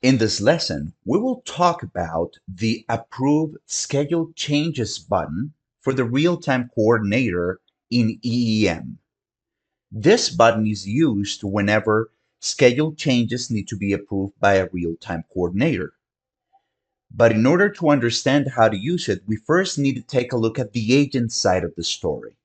In this lesson, we will talk about the Approve Schedule Changes button for the Real-Time Coordinator in EEM. This button is used whenever schedule changes need to be approved by a real-time coordinator. But in order to understand how to use it, we first need to take a look at the agent side of the story.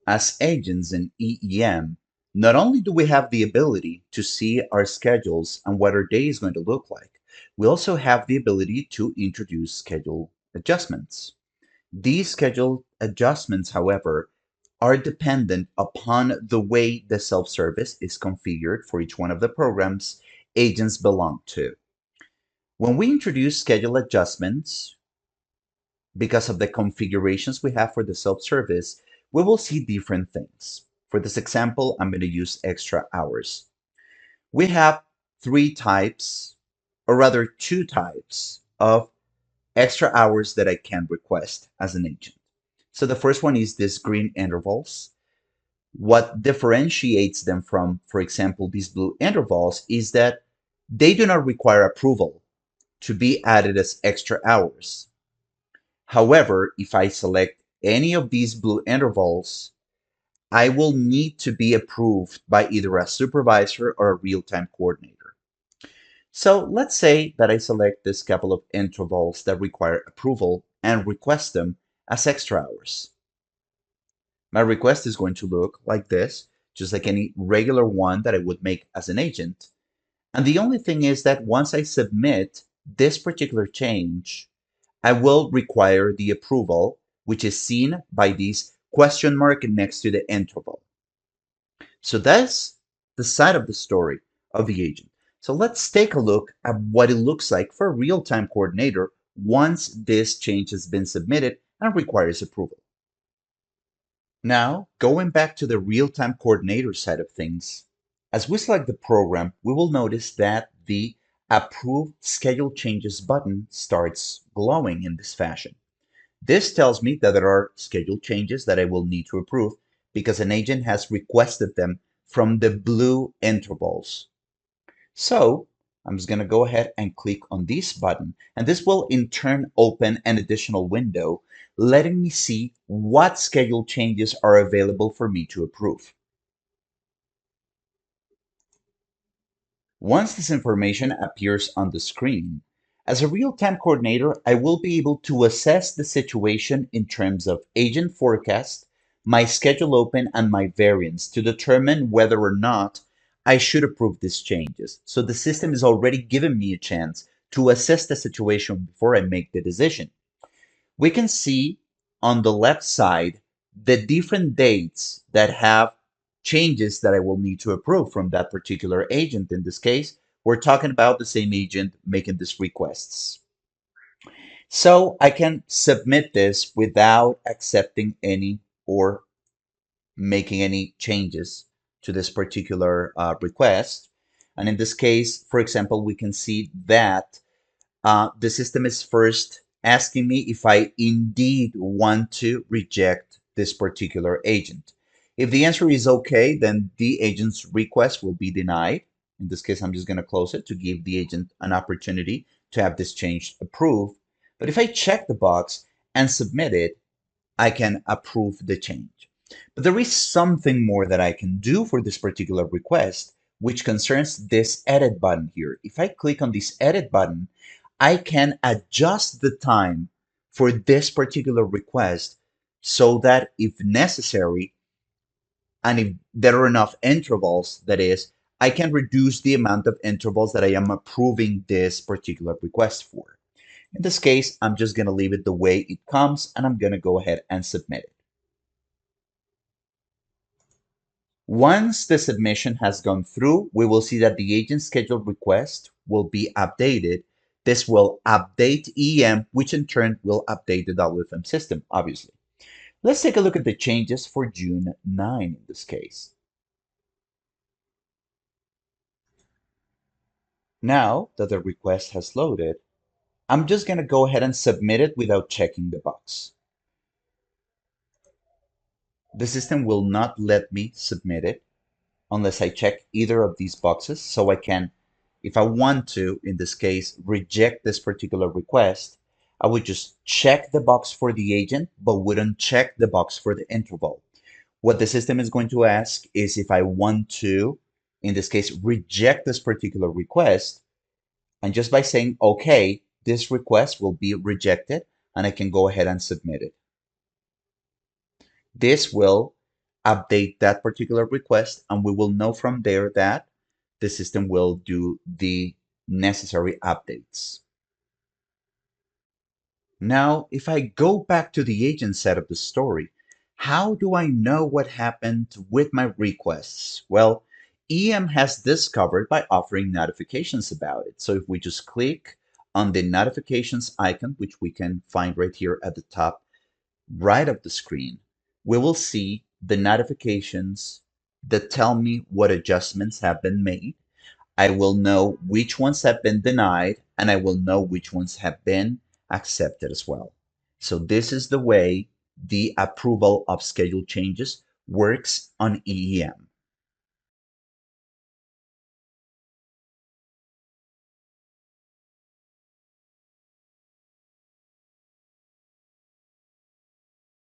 As agents in EEM, not only do we have the ability to see our schedules and what our day is going to look like, we also have the ability to introduce schedule adjustments. These schedule adjustments, however, are dependent upon the way the self-service is configured for each one of the programs agents belong to. When we introduce schedule adjustments, because of the configurations we have for the self-service, we will see different things. For this example, I'm going to use extra hours. We have three types, or rather two types of extra hours that I can request as an agent. So the first one is these green intervals. What differentiates them from, for example, these blue intervals is that they do not require approval to be added as extra hours. However, if I select any of these blue intervals, I will need to be approved by either a supervisor or a real-time coordinator. So let's say that I select this couple of intervals that require approval and request them as extra hours. My request is going to look like this, just like any regular one that I would make as an agent. And the only thing is that once I submit this particular change, I will require the approval, which is seen by this question mark next to the interval. So that's the side of the story of the agent. So let's take a look at what it looks like for a real-time coordinator once this change has been submitted and requires approval. Now, going back to the real-time coordinator side of things, as we select the program, we will notice that the Approve Schedule Changes button starts glowing in this fashion. This tells me that there are schedule changes that I will need to approve because an agent has requested them from the blue intervals. So I'm just going to go ahead and click on this button, and this will in turn open an additional window, letting me see what schedule changes are available for me to approve. Once this information appears on the screen, as a real-time coordinator, I will be able to assess the situation in terms of agent forecast, my schedule open, and my variance to determine whether or not I should approve these changes. So the system is already giving me a chance to assess the situation before I make the decision. We can see on the left side the different dates that have changes that I will need to approve from that particular agent. In this case, we're talking about the same agent making these requests. So I can submit this without accepting any or making any changes to this particular request. And in this case, for example, we can see that the system is first asking me if I indeed want to reject this particular agent. If the answer is okay, then the agent's request will be denied. In this case, I'm just going to close it to give the agent an opportunity to have this change approved. But if I check the box and submit it, I can approve the change. But there is something more that I can do for this particular request, which concerns this edit button here. If I click on this edit button, I can adjust the time for this particular request so that if necessary, and if there are enough intervals, that is, I can reduce the amount of intervals that I am approving this particular request for. In this case, I'm just going to leave it the way it comes, and I'm going to go ahead and submit it. Once the submission has gone through, we will see that the agent scheduled request will be updated. This will update EEM, which in turn will update the WFM system, obviously. Let's take a look at the changes for June 9 in this case. Now that the request has loaded, I'm just going to go ahead and submit it without checking the box. The system will not let me submit it unless I check either of these boxes, so I can If I want to, in this case, reject this particular request, I would just check the box for the agent, but wouldn't check the box for the interval. What the system is going to ask is if I want to, in this case, reject this particular request. And just by saying, okay, this request will be rejected, and I can go ahead and submit it. This will update that particular request, and we will know from there that the system will do the necessary updates. Now, if I go back to the agent side of the story, how do I know what happened with my requests? Well, EM has this covered by offering notifications about it. So if we just click on the notifications icon, which we can find right here at the top right of the screen, we will see the notifications that tell me what adjustments have been made. I will know which ones have been denied, and I will know which ones have been accepted as well. So this is the way the approval of schedule changes works on EEM.